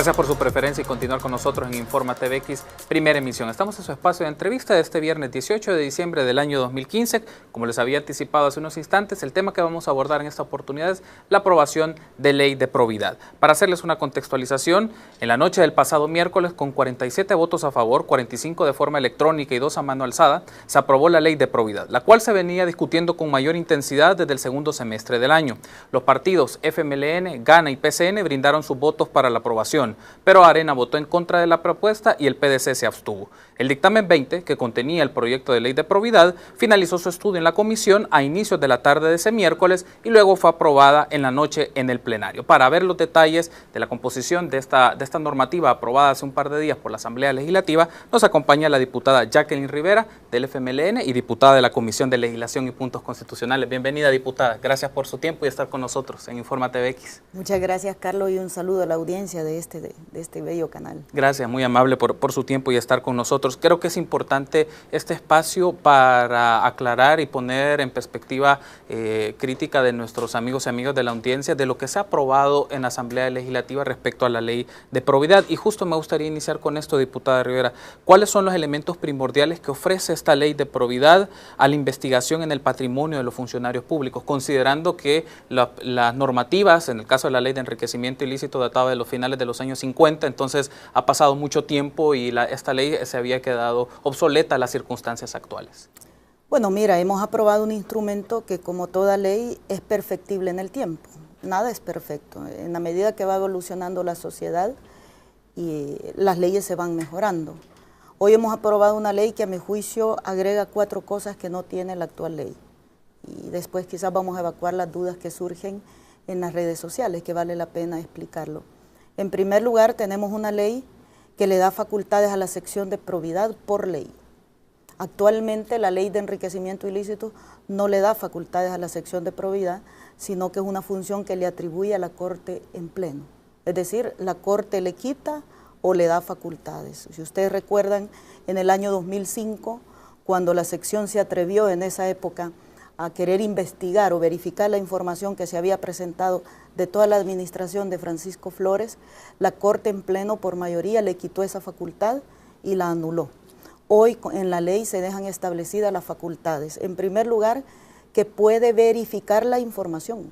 Gracias por su preferencia y continuar con nosotros en Informa TVX, primera emisión. Estamos en su espacio de entrevista de este viernes 18 de diciembre del año 2015. Como les había anticipado hace unos instantes, el tema que vamos a abordar en esta oportunidad es la aprobación de ley de probidad. Para hacerles una contextualización, en la noche del pasado miércoles, con 47 votos a favor, 45 de forma electrónica y 2 a mano alzada, se aprobó la ley de probidad, la cual se venía discutiendo con mayor intensidad desde el segundo semestre del año. Los partidos FMLN, Gana y PCN brindaron sus votos para la aprobación, pero Arena votó en contra de la propuesta y el PDC se abstuvo. El dictamen 20, que contenía el proyecto de ley de probidad, finalizó su estudio en la comisión a inicios de la tarde de ese miércoles y luego fue aprobada en la noche en el plenario. Para ver los detalles de la composición de esta normativa aprobada hace un par de días por la Asamblea Legislativa, nos acompaña la diputada Jacqueline Rivera del FMLN y diputada de la Comisión de Legislación y Puntos Constitucionales. Bienvenida, diputada. Gracias por su tiempo y estar con nosotros en Informa TVX. Muchas gracias, Carlos, y un saludo a la audiencia de este bello canal. Gracias, muy amable por su tiempo y estar con nosotros. Creo que es importante este espacio para aclarar y poner en perspectiva crítica de nuestros amigos y amigas de la audiencia de lo que se ha aprobado en la Asamblea Legislativa respecto a la ley de probidad. Y justo me gustaría iniciar con esto, diputada Rivera. ¿Cuáles son los elementos primordiales que ofrece esta ley de probidad a la investigación en el patrimonio de los funcionarios públicos, considerando que las normativas, en el caso de la ley de enriquecimiento ilícito, databa de los finales de los años 50, entonces ha pasado mucho tiempo y esta ley se había quedado obsoleta a las circunstancias actuales? Bueno, mira, hemos aprobado un instrumento que, como toda ley, es perfectible en el tiempo. Nada es perfecto. En la medida que va evolucionando la sociedad, y las leyes se van mejorando. Hoy hemos aprobado una ley que, a mi juicio, agrega 4 cosas que no tiene la actual ley. Y después quizás vamos a evacuar las dudas que surgen en las redes sociales, que vale la pena explicarlo. En primer lugar, tenemos una ley que le da facultades a la sección de probidad por ley. Actualmente la ley de enriquecimiento ilícito no le da facultades a la sección de probidad, sino que es una función que le atribuye a la Corte en pleno. Es decir, la Corte le quita o le da facultades. Si ustedes recuerdan, en el año 2005, cuando la sección se atrevió en esa época a querer investigar o verificar la información que se había presentado de toda la administración de Francisco Flores, la Corte en pleno por mayoría le quitó esa facultad y la anuló. Hoy en la ley se dejan establecidas las facultades. En primer lugar, que puede verificar la información,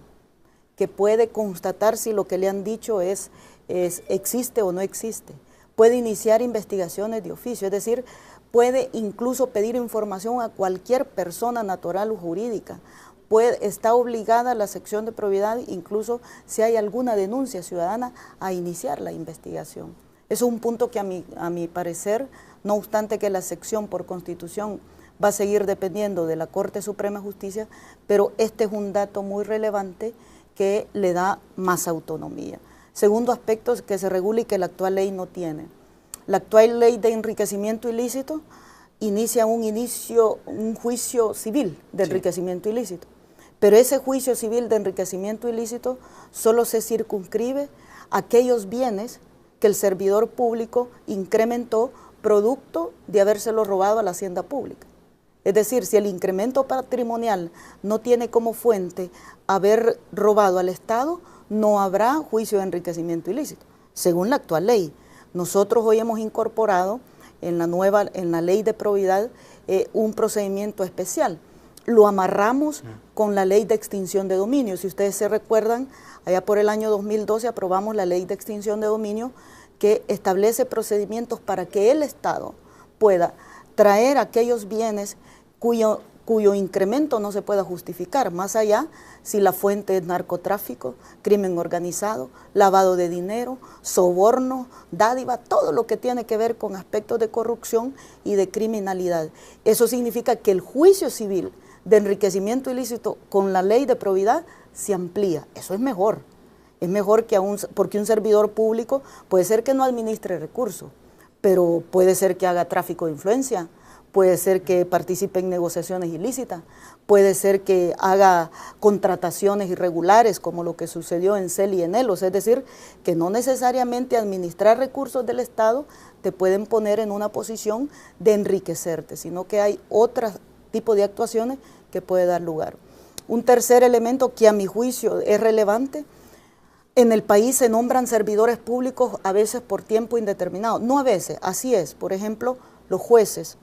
que puede constatar si lo que le han dicho existe o no existe. Puede iniciar investigaciones de oficio, es decir, puede incluso pedir información a cualquier persona natural o jurídica. Está obligada la sección de probidad, incluso si hay alguna denuncia ciudadana, a iniciar la investigación. Eso es un punto que a mi parecer, no obstante que la sección por constitución va a seguir dependiendo de la Corte Suprema de Justicia, pero este es un dato muy relevante que le da más autonomía. Segundo aspecto es que se regula y que la actual ley no tiene. La actual ley de enriquecimiento ilícito inicia un juicio civil de enriquecimiento ilícito, pero ese juicio civil de enriquecimiento ilícito solo se circunscribe a aquellos bienes que el servidor público incrementó producto de habérselo robado a la hacienda pública. Es decir, si el incremento patrimonial no tiene como fuente haber robado al Estado, no habrá juicio de enriquecimiento ilícito, según la actual ley. Nosotros hoy hemos incorporado en la ley de probidad un procedimiento especial. Lo amarramos con la ley de extinción de dominio. Si ustedes se recuerdan, allá por el año 2012 aprobamos la ley de extinción de dominio que establece procedimientos para que el Estado pueda traer aquellos bienes cuyo incremento no se pueda justificar, más allá si la fuente es narcotráfico, crimen organizado, lavado de dinero, soborno, dádiva, todo lo que tiene que ver con aspectos de corrupción y de criminalidad. Eso significa que el juicio civil de enriquecimiento ilícito con la ley de probidad se amplía. Eso es mejor que porque un servidor público puede ser que no administre recursos, pero puede ser que haga tráfico de influencia, puede ser que participe en negociaciones ilícitas, puede ser que haga contrataciones irregulares como lo que sucedió en CEL y en ELOS, es decir, que no necesariamente administrar recursos del Estado te pueden poner en una posición de enriquecerte, sino que hay otro tipo de actuaciones que puede dar lugar. Un tercer elemento que a mi juicio es relevante En el país se nombran servidores públicos a veces por tiempo indeterminado. No a veces, así es. Por ejemplo, los jueces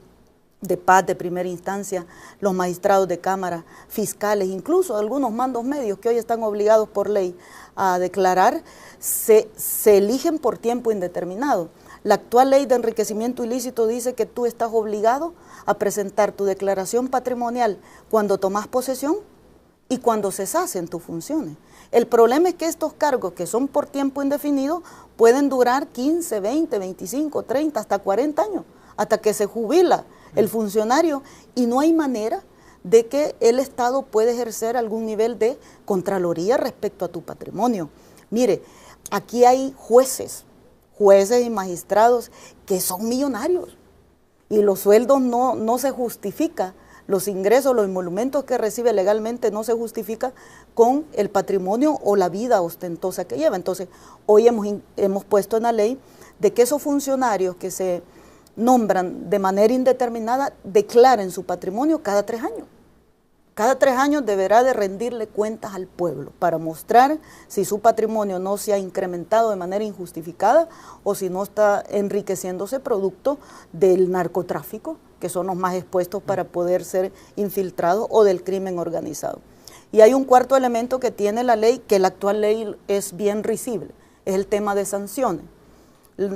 de paz de primera instancia, los magistrados de cámara, fiscales, incluso algunos mandos medios que hoy están obligados por ley a declarar, se eligen por tiempo indeterminado. La actual ley de enriquecimiento ilícito dice que tú estás obligado a presentar tu declaración patrimonial cuando tomas posesión y cuando cesas en tus funciones. El problema es que estos cargos que son por tiempo indefinido pueden durar 15, 20, 25, 30, hasta 40 años, hasta que se jubila el funcionario, y no hay manera de que el Estado pueda ejercer algún nivel de contraloría respecto a tu patrimonio. Mire, aquí hay jueces y magistrados que son millonarios y los sueldos no se justifica, los ingresos, los emolumentos que recibe legalmente no se justifica con el patrimonio o la vida ostentosa que lleva. Entonces, hoy hemos puesto en la ley de que esos funcionarios que se nombran de manera indeterminada declaren su patrimonio cada 3 años. Cada 3 años deberá de rendirle cuentas al pueblo para mostrar si su patrimonio no se ha incrementado de manera injustificada o si no está enriqueciéndose producto del narcotráfico, que son los más expuestos para poder ser infiltrados, o del crimen organizado. Y hay un cuarto elemento que tiene la ley, que la actual ley es bien risible, es el tema de sanciones.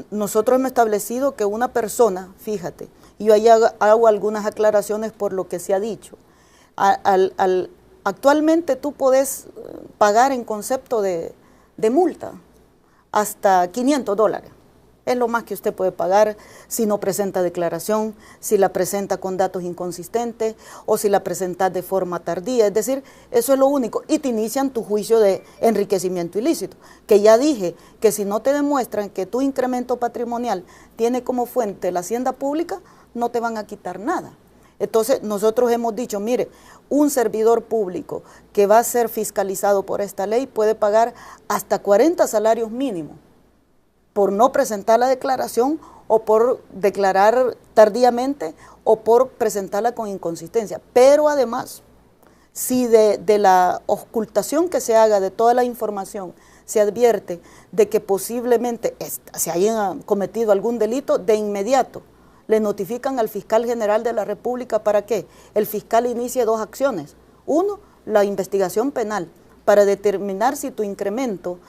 Nosotros hemos establecido que una persona, fíjate, y yo ahí hago algunas aclaraciones por lo que se ha dicho. Actualmente tú puedes pagar en concepto de multa hasta $500. Es lo más que usted puede pagar si no presenta declaración, si la presenta con datos inconsistentes o si la presenta de forma tardía. Es decir, eso es lo único. Y te inician tu juicio de enriquecimiento ilícito, que ya dije que si no te demuestran que tu incremento patrimonial tiene como fuente la hacienda pública, no te van a quitar nada. Entonces, nosotros hemos dicho, mire, un servidor público que va a ser fiscalizado por esta ley puede pagar hasta 40 salarios mínimos por no presentar la declaración o por declarar tardíamente o por presentarla con inconsistencia. Pero además, si de la ocultación que se haga de toda la información se advierte de que posiblemente se hayan cometido algún delito, de inmediato le notifican al fiscal general de la República. ¿Para qué? El fiscal inicie 2 acciones. Uno, la investigación penal, para determinar si tu incremento,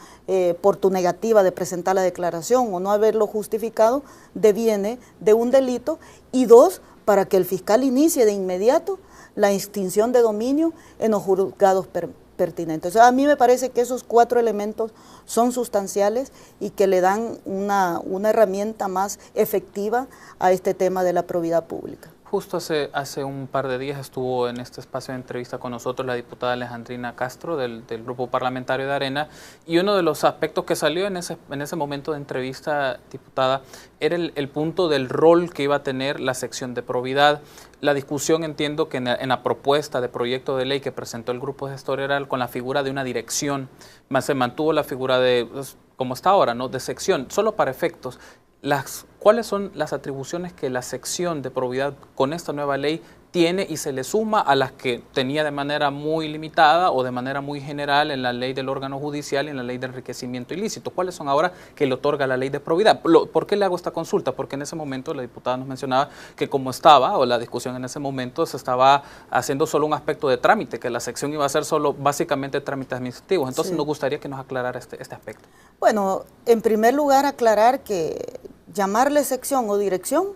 por tu negativa de presentar la declaración o no haberlo justificado, deviene de un delito. Y 2, para que el fiscal inicie de inmediato la extinción de dominio en los juzgados pertinentes. O sea, a mí me parece que esos 4 elementos son sustanciales y que le dan una herramienta más efectiva a este tema de la probidad pública. Justo hace un par de días estuvo en este espacio de entrevista con nosotros la diputada Alejandrina Castro del Grupo Parlamentario de Arena, y uno de los aspectos que salió en ese momento de entrevista, diputada, era el punto del rol que iba a tener la sección de probidad. La discusión, entiendo que en la propuesta de proyecto de ley que presentó el Grupo Gestor era con la figura de una dirección, más se mantuvo la figura de, como está ahora, ¿no?, de sección, solo para efectos. ¿Cuáles son las atribuciones que la sección de probidad con esta nueva ley tiene y se le suma a las que tenía de manera muy limitada o de manera muy general en la ley del órgano judicial y en la ley de enriquecimiento ilícito? ¿Cuáles son ahora que le otorga la ley de probidad? ¿Por qué le hago esta consulta? Porque en ese momento la diputada nos mencionaba que como estaba, o la discusión en ese momento, se estaba haciendo solo un aspecto de trámite, que la sección iba a ser solo básicamente trámites administrativos. Entonces, sí, nos gustaría que nos aclarara este aspecto. Bueno, en primer lugar, aclarar que llamarle sección o dirección,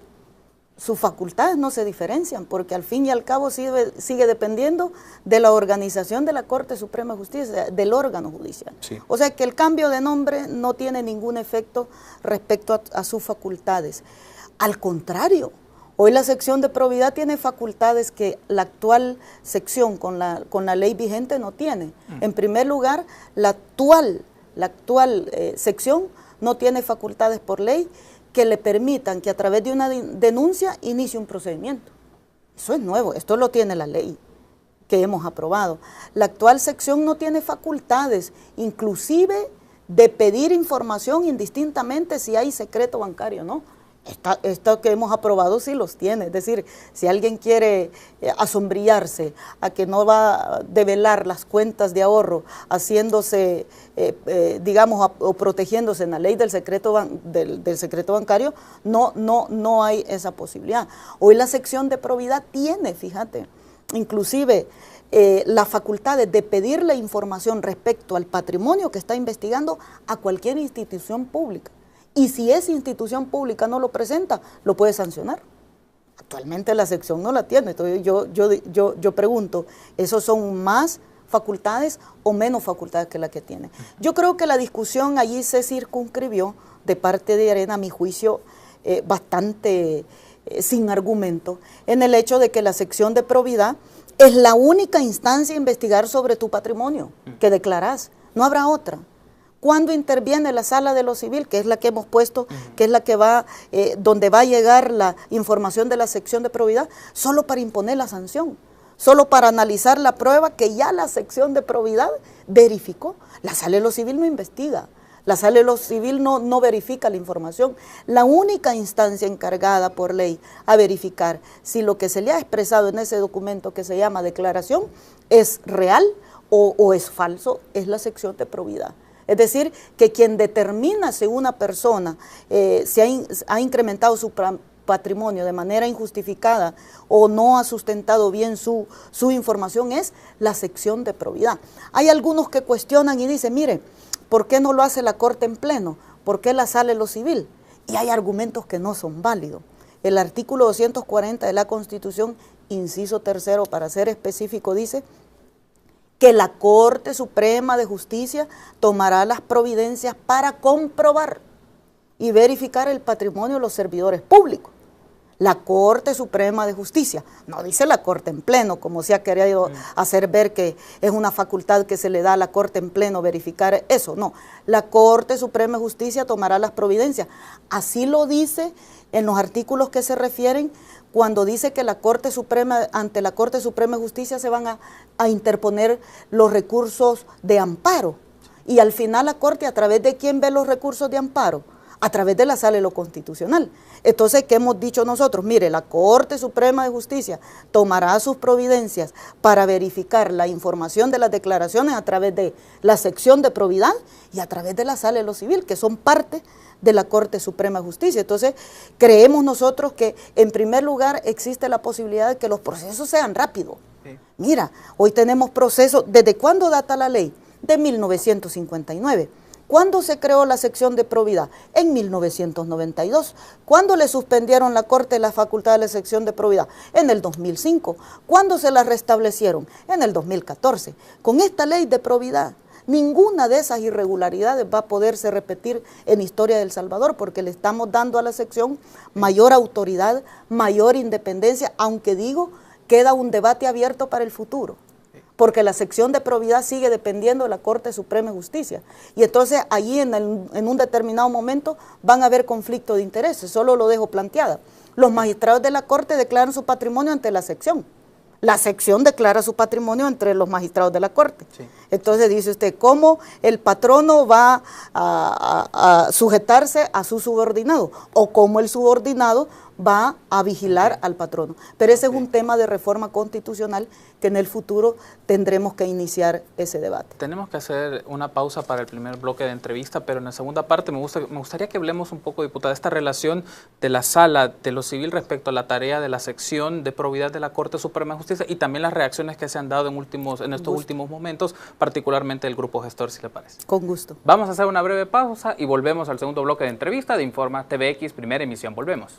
sus facultades no se diferencian, porque al fin y al cabo sigue dependiendo de la organización de la Corte Suprema de Justicia, del órgano judicial. Sí. O sea que el cambio de nombre no tiene ningún efecto respecto a sus facultades. Al contrario, hoy la sección de probidad tiene facultades que la actual sección con la ley vigente no tiene. En primer lugar, la actual sección no tiene facultades por ley que le permitan que a través de una denuncia inicie un procedimiento. Eso es nuevo, esto lo tiene la ley que hemos aprobado. La actual sección no tiene facultades, inclusive de pedir información indistintamente si hay secreto bancario o no. Esto que hemos aprobado sí los tiene. Es decir, si alguien quiere asombrillarse a que no va a develar las cuentas de ahorro haciéndose, digamos, o protegiéndose en la ley del secreto bancario, no hay esa posibilidad. Hoy la sección de probidad tiene, fíjate, inclusive las facultades de pedir la información respecto al patrimonio que está investigando a cualquier institución pública. Y si esa institución pública no lo presenta, lo puede sancionar. Actualmente la sección no la tiene. Entonces yo pregunto, ¿esos son más facultades o menos facultades que la que tiene? Yo creo que la discusión allí se circunscribió de parte de Arena, a mi juicio, bastante sin argumento, en el hecho de que la sección de probidad es la única instancia a investigar sobre tu patrimonio que declarás. No habrá otra. ¿Cuándo interviene la sala de lo civil, que es la que hemos puesto, que es la que va, donde va a llegar la información de la sección de probidad? Solo para imponer la sanción, solo para analizar la prueba que ya la sección de probidad verificó. La sala de lo civil no investiga, la sala de lo civil no verifica la información. La única instancia encargada por ley a verificar si lo que se le ha expresado en ese documento que se llama declaración es real o es falso, es la sección de probidad. Es decir, que quien determina si una persona se ha incrementado su patrimonio de manera injustificada o no ha sustentado bien su información es la sección de probidad. Hay algunos que cuestionan y dicen, mire, ¿por qué no lo hace la Corte en pleno? ¿Por qué la sala de lo civil? Y hay argumentos que no son válidos. El artículo 240 de la Constitución, inciso 3, para ser específico, dice que la Corte Suprema de Justicia tomará las providencias para comprobar y verificar el patrimonio de los servidores públicos. La Corte Suprema de Justicia, no dice la Corte en pleno, como se ha querido hacer ver que es una facultad que se le da a la Corte en pleno verificar eso, no. La Corte Suprema de Justicia tomará las providencias. Así lo dice en los artículos que se refieren cuando dice que la Corte Suprema, ante la Corte Suprema de Justicia se van a interponer los recursos de amparo. Y al final la Corte, ¿a través de quién ve los recursos de amparo? A través de la Sala de lo Constitucional. Entonces, ¿qué hemos dicho nosotros? Mire, la Corte Suprema de Justicia tomará sus providencias para verificar la información de las declaraciones a través de la sección de probidad y a través de la Sala de lo Civil, que son parte de la Corte Suprema de Justicia. Entonces, creemos nosotros que, en primer lugar, existe la posibilidad de que los procesos sean rápidos. Sí. Mira, hoy tenemos procesos, ¿desde cuándo data la ley? De 1959. ¿Cuándo se creó la sección de probidad? En 1992. ¿Cuándo le suspendieron la Corte la facultad de la sección de probidad? En el 2005. ¿Cuándo se la restablecieron? En el 2014. Con esta ley de probidad, ninguna de esas irregularidades va a poderse repetir en historia de El Salvador, porque le estamos dando a la sección mayor autoridad, mayor independencia, aunque digo, queda un debate abierto para el futuro, porque la sección de probidad sigue dependiendo de la Corte Suprema de Justicia. Y entonces allí en un determinado momento van a haber conflicto de intereses, solo lo dejo planteada. Los magistrados de la Corte declaran su patrimonio ante la sección. La sección declara su patrimonio entre los magistrados de la Corte. Sí. Entonces dice usted, ¿cómo el patrono va a sujetarse a su subordinado? O cómo el subordinado va a vigilar al patrono. Pero ese es un tema de reforma constitucional que en el futuro tendremos que iniciar ese debate. Tenemos que hacer una pausa para el primer bloque de entrevista, pero en la segunda parte me gustaría que hablemos un poco, diputada, de esta relación de la Sala de lo Civil respecto a la tarea de la sección de probidad de la Corte Suprema de Justicia y también las reacciones que se han dado en estos últimos momentos, particularmente del Grupo Gestor, si le parece. Con gusto. Vamos a hacer una breve pausa y volvemos al segundo bloque de entrevista de Informa TVX, primera emisión. Volvemos.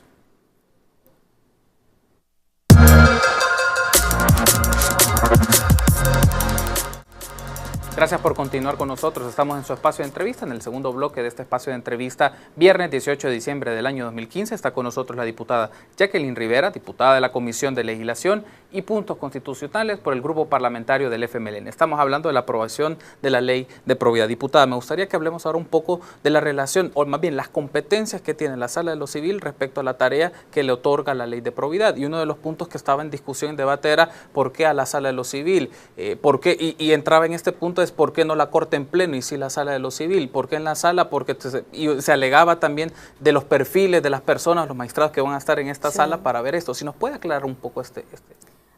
Gracias por continuar con nosotros. Estamos en su espacio de entrevista, en el segundo bloque de este espacio de entrevista, viernes 18 de diciembre del año 2015. Está con nosotros la diputada Jacqueline Rivera, diputada de la Comisión de Legislación y Puntos Constitucionales por el Grupo Parlamentario del FMLN. Estamos hablando de la aprobación de la Ley de Probidad. Diputada, me gustaría que hablemos ahora un poco de la relación, o más bien las competencias que tiene la Sala de lo Civil respecto a la tarea que le otorga la Ley de Probidad. Y uno de los puntos que estaba en discusión, en debate, era por qué a la Sala de lo Civil, por qué, y entraba en este punto es ¿por qué no la Corte en pleno y sí la Sala de lo Civil? ¿Por qué en la Sala? Porque se alegaba también de los perfiles de las personas, los magistrados que van a estar en esta sala para ver esto. Si nos puede aclarar un poco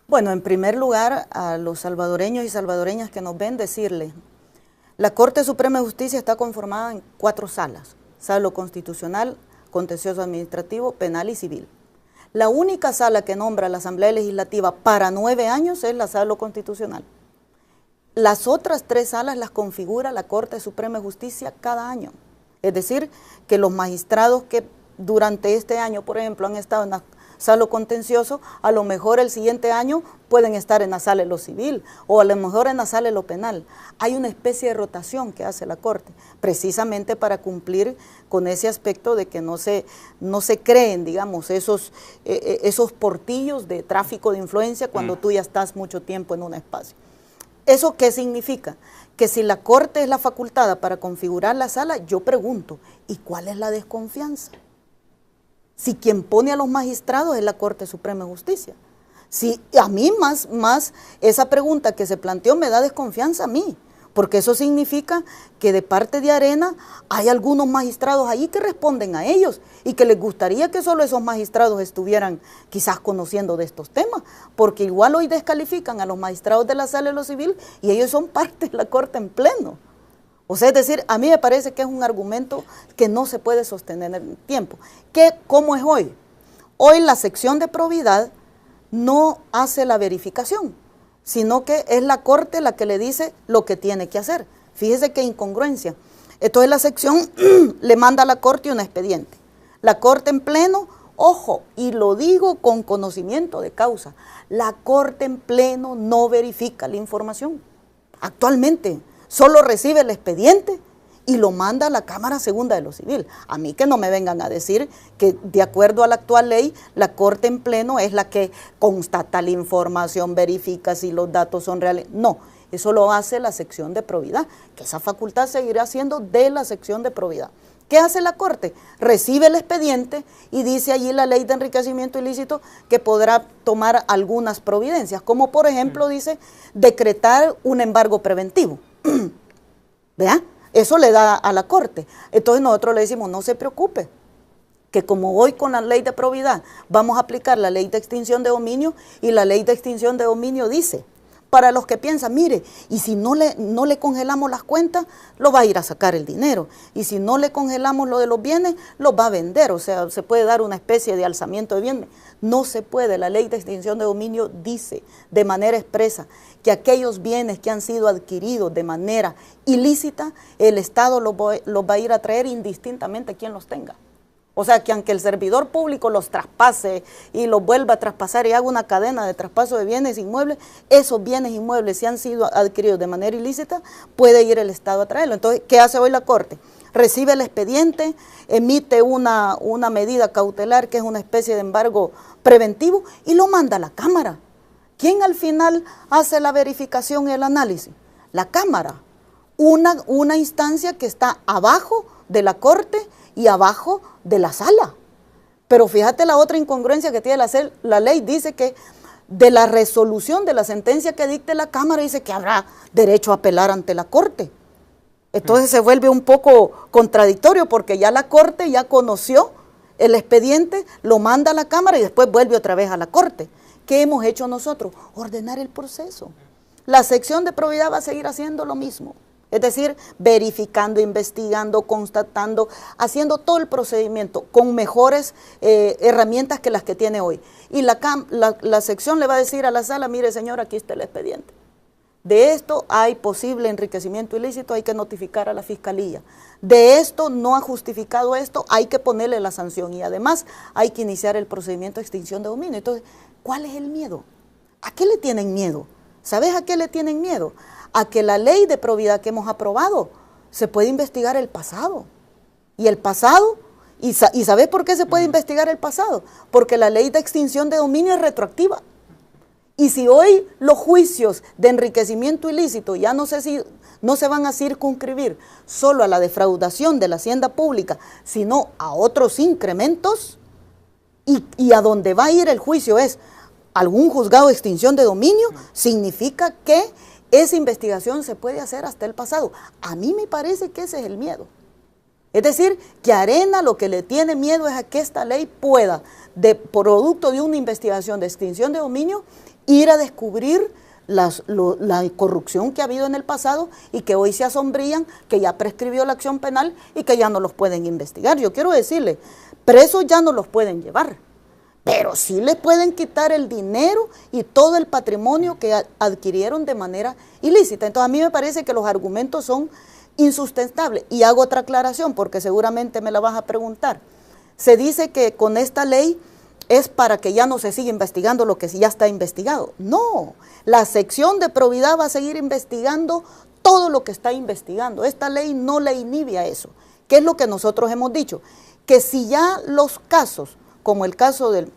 Bueno, en primer lugar, a los salvadoreños y salvadoreñas que nos ven, decirles, la Corte Suprema de Justicia está conformada en 4 salas: Sala de lo Constitucional, Contencioso Administrativo, Penal y Civil. La única sala que nombra la Asamblea Legislativa para 9 años es la Sala de lo Constitucional. Las otras 3 salas las configura la Corte Suprema de Justicia cada año. Es decir, que los magistrados que durante este año, por ejemplo, han estado en la Sala de lo Contencioso, a lo mejor el siguiente año pueden estar en la Sala de lo Civil o a lo mejor en la Sala de lo Penal. Hay una especie de rotación que hace la Corte, precisamente para cumplir con ese aspecto de que no se creen, digamos, esos portillos de tráfico de influencia cuando tú ya estás mucho tiempo en un espacio. ¿Eso qué significa? Que si la Corte es la facultada para configurar la sala, yo pregunto, ¿y cuál es la desconfianza? Si quien pone a los magistrados es la Corte Suprema de Justicia. Si a mí más esa pregunta que se planteó me da desconfianza a mí, porque eso significa que de parte de Arena hay algunos magistrados ahí que responden a ellos y que les gustaría que solo esos magistrados estuvieran quizás conociendo de estos temas, porque igual hoy descalifican a los magistrados de la Sala de lo Civil y ellos son parte de la Corte en pleno. O sea, es decir, a mí me parece que es un argumento que no se puede sostener en el tiempo. ¿Cómo es hoy? Hoy la sección de probidad no hace la verificación, sino que es la Corte la que le dice lo que tiene que hacer. Fíjese qué incongruencia. Entonces la sección le manda a la Corte un expediente. La Corte en pleno, ojo, y lo digo con conocimiento de causa, la Corte en pleno no verifica la información. Actualmente solo recibe el expediente y lo manda a la Cámara Segunda de lo Civil. A mí que no me vengan a decir que de acuerdo a la actual ley, la Corte en pleno es la que constata la información, verifica si los datos son reales. No, eso lo hace la sección de probidad, que esa facultad seguirá siendo de la sección de probidad. ¿Qué hace la Corte? Recibe el expediente y dice allí la ley de enriquecimiento ilícito que podrá tomar algunas providencias, como por ejemplo dice decretar un embargo preventivo. ¿Vea? Eso le da a la Corte. Entonces nosotros le decimos, no se preocupe, que como hoy con la ley de probidad vamos a aplicar la ley de extinción de dominio, y la ley de extinción de dominio dice, para los que piensan, mire, y si no le congelamos las cuentas, lo va a ir a sacar el dinero, y si no le congelamos lo de los bienes, los va a vender, o sea, se puede dar una especie de alzamiento de bienes. No se puede. La ley de extinción de dominio dice de manera expresa que aquellos bienes que han sido adquiridos de manera ilícita, el Estado los va a ir a traer indistintamente quien los tenga. O sea, que aunque el servidor público los traspase y los vuelva a traspasar y haga una cadena de traspaso de bienes inmuebles, esos bienes inmuebles, si han sido adquiridos de manera ilícita, puede ir el Estado a traerlo. Entonces, ¿qué hace hoy la Corte? Recibe el expediente, emite una medida cautelar que es una especie de embargo preventivo y lo manda a la Cámara. ¿Quién al final hace la verificación y el análisis? La Cámara, una instancia que está abajo de la Corte y abajo de la Sala. Pero fíjate la otra incongruencia que tiene la ley, dice que de la resolución de la sentencia que dicte la Cámara, dice que habrá derecho a apelar ante la Corte. Entonces se vuelve un poco contradictorio porque ya la Corte ya conoció el expediente, lo manda a la Cámara y después vuelve otra vez a la Corte. ¿Qué hemos hecho nosotros? Ordenar el proceso. La sección de probidad va a seguir haciendo lo mismo. Es decir, verificando, investigando, constatando, haciendo todo el procedimiento con mejores herramientas que las que tiene hoy. Y la sección le va a decir a la Sala, mire señor, aquí está el expediente. De esto hay posible enriquecimiento ilícito, hay que notificar a la Fiscalía. De esto no ha justificado esto, hay que ponerle la sanción y además hay que iniciar el procedimiento de extinción de dominio. Entonces, ¿cuál es el miedo? ¿A qué le tienen miedo? ¿Sabes a qué le tienen miedo? A que la ley de probidad que hemos aprobado se puede investigar el pasado. Y el pasado, ¿y sabes por qué se puede investigar el pasado? Porque la ley de extinción de dominio es retroactiva. Y si hoy los juicios de enriquecimiento ilícito ya no se van a circunscribir solo a la defraudación de la hacienda pública, sino a otros incrementos, y a donde va a ir el juicio es algún juzgado de extinción de dominio, significa que esa investigación se puede hacer hasta el pasado. A mí me parece que ese es el miedo. Es decir, que Arena lo que le tiene miedo es a que esta ley pueda, producto de una investigación de extinción de dominio, ir a descubrir la corrupción que ha habido en el pasado y que hoy se asombrían, que ya prescribió la acción penal y que ya no los pueden investigar. Yo quiero decirle, presos ya no los pueden llevar, pero sí les pueden quitar el dinero y todo el patrimonio que adquirieron de manera ilícita. Entonces a mí me parece que los argumentos son insustentables. Y hago otra aclaración porque seguramente me la vas a preguntar. Se dice que con esta ley es para que ya no se siga investigando lo que ya está investigado. No, la sección de probidad va a seguir investigando todo lo que está investigando. Esta ley no le inhibe a eso. ¿Qué es lo que nosotros hemos dicho? Que si ya los casos, como el caso del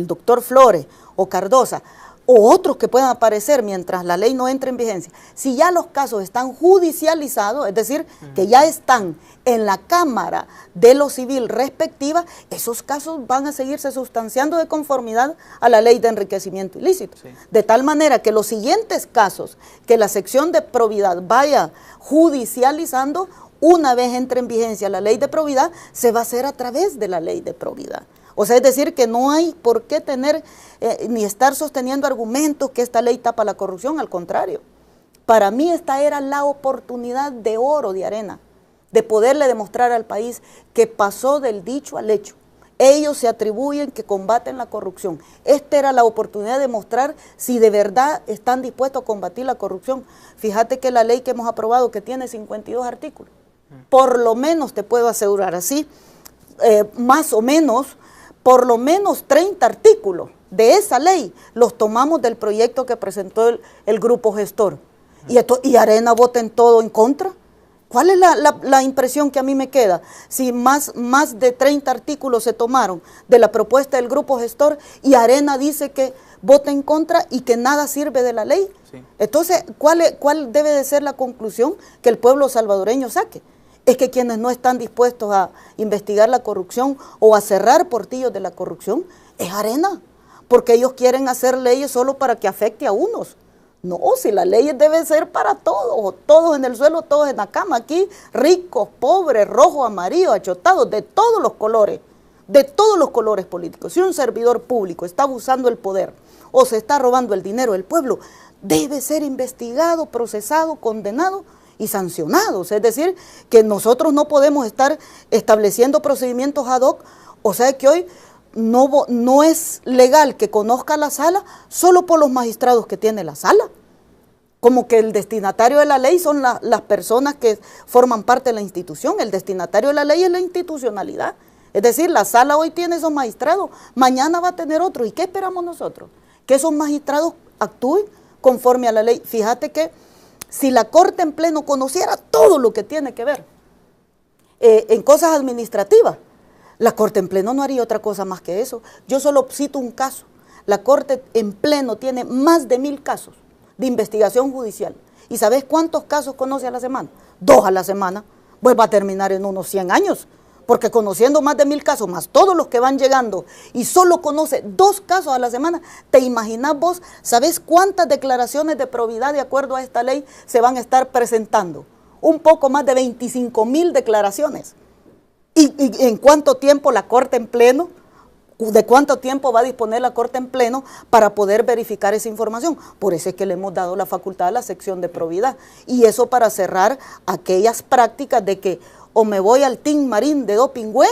doctor Flores o Cardosa, o otros que puedan aparecer mientras la ley no entre en vigencia, si ya los casos están judicializados, es decir, que ya están en la Cámara de lo Civil respectiva, esos casos van a seguirse sustanciando de conformidad a la ley de enriquecimiento ilícito. Sí. De tal manera que los siguientes casos que la sección de probidad vaya judicializando, una vez entre en vigencia la ley de probidad, se va a hacer a través de la ley de probidad. O sea, es decir, que no hay por qué tener ni estar sosteniendo argumentos que esta ley tapa la corrupción, al contrario. Para mí esta era la oportunidad de oro de Arena, de poderle demostrar al país que pasó del dicho al hecho. Ellos se atribuyen que combaten la corrupción. Esta era la oportunidad de mostrar si de verdad están dispuestos a combatir la corrupción. Fíjate que la ley que hemos aprobado, que tiene 52 artículos, por lo menos te puedo asegurar así, más o menos, por lo menos 30 artículos de esa ley los tomamos del proyecto que presentó el grupo gestor. Y Arena vota en todo en contra. ¿Cuál es la impresión que a mí me queda? Si más de 30 artículos se tomaron de la propuesta del grupo gestor y Arena dice que vota en contra y que nada sirve de la ley. Sí. Entonces, ¿cuál debe de ser la conclusión que el pueblo salvadoreño saque? Es que quienes no están dispuestos a investigar la corrupción o a cerrar portillos de la corrupción es Arena, porque ellos quieren hacer leyes solo para que afecte a unos. No, si las leyes deben ser para todos, todos en el suelo, todos en la cama, aquí ricos, pobres, rojos, amarillos, achotados, de todos los colores políticos. Si un servidor público está abusando el poder o se está robando el dinero del pueblo, debe ser investigado, procesado, condenado y sancionados. Es decir, que nosotros no podemos estar estableciendo procedimientos ad hoc, o sea que hoy no es legal que conozca la sala solo por los magistrados que tiene la sala, como que el destinatario de la ley son las personas que forman parte de la institución. El destinatario de la ley es la institucionalidad, es decir, la sala hoy tiene esos magistrados, mañana va a tener otro. ¿Y qué esperamos nosotros? Que esos magistrados actúen conforme a la ley. Fíjate que si la Corte en pleno conociera todo lo que tiene que ver en cosas administrativas, la Corte en pleno no haría otra cosa más que eso. Yo solo cito un caso. La Corte en pleno tiene más de 1000 casos de investigación judicial. ¿Y sabes cuántos casos conoce a la semana? 2 a la semana. Pues va a terminar en unos 100 años. Porque conociendo más de 1000 casos, más todos los que van llegando, y solo conoce 2 casos a la semana, ¿te imaginas vos? ¿Sabés cuántas declaraciones de probidad de acuerdo a esta ley se van a estar presentando? Un poco más de 25,000 declaraciones. ¿Y en cuánto tiempo la Corte en pleno? ¿De cuánto tiempo va a disponer la Corte en pleno para poder verificar esa información? Por eso es que le hemos dado la facultad a la sección de probidad. Y eso para cerrar aquellas prácticas de que o me voy al Team Marín de Dopingüe,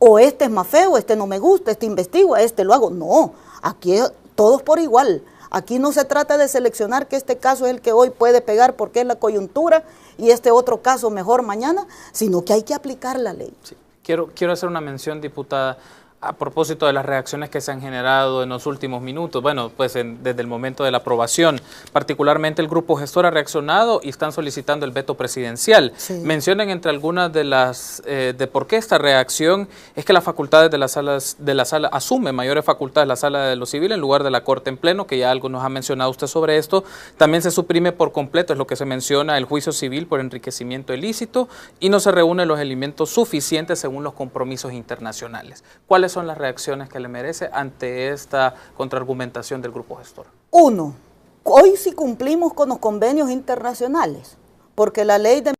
o este es más feo, este no me gusta, este investigo, a este lo hago. No, aquí todos por igual. Aquí no se trata de seleccionar que este caso es el que hoy puede pegar porque es la coyuntura y este otro caso mejor mañana, sino que hay que aplicar la ley. Sí. Quiero hacer una mención, diputada, a propósito de las reacciones que se han generado en los últimos minutos, bueno, pues desde el momento de la aprobación, particularmente el grupo gestor ha reaccionado y están solicitando el veto presidencial. Sí. Mencionan entre algunas de las, de por qué esta reacción es que las facultades de la sala asume mayores facultades la sala de lo civil en lugar de la Corte en pleno, que ya algo nos ha mencionado usted sobre esto. También se suprime por completo, es lo que se menciona, el juicio civil por enriquecimiento ilícito y no se reúnen los elementos suficientes según los compromisos internacionales. ¿Cuáles son las reacciones que le merece ante esta contraargumentación del grupo gestor? 1. hoy sí cumplimos con los convenios internacionales, porque la ley de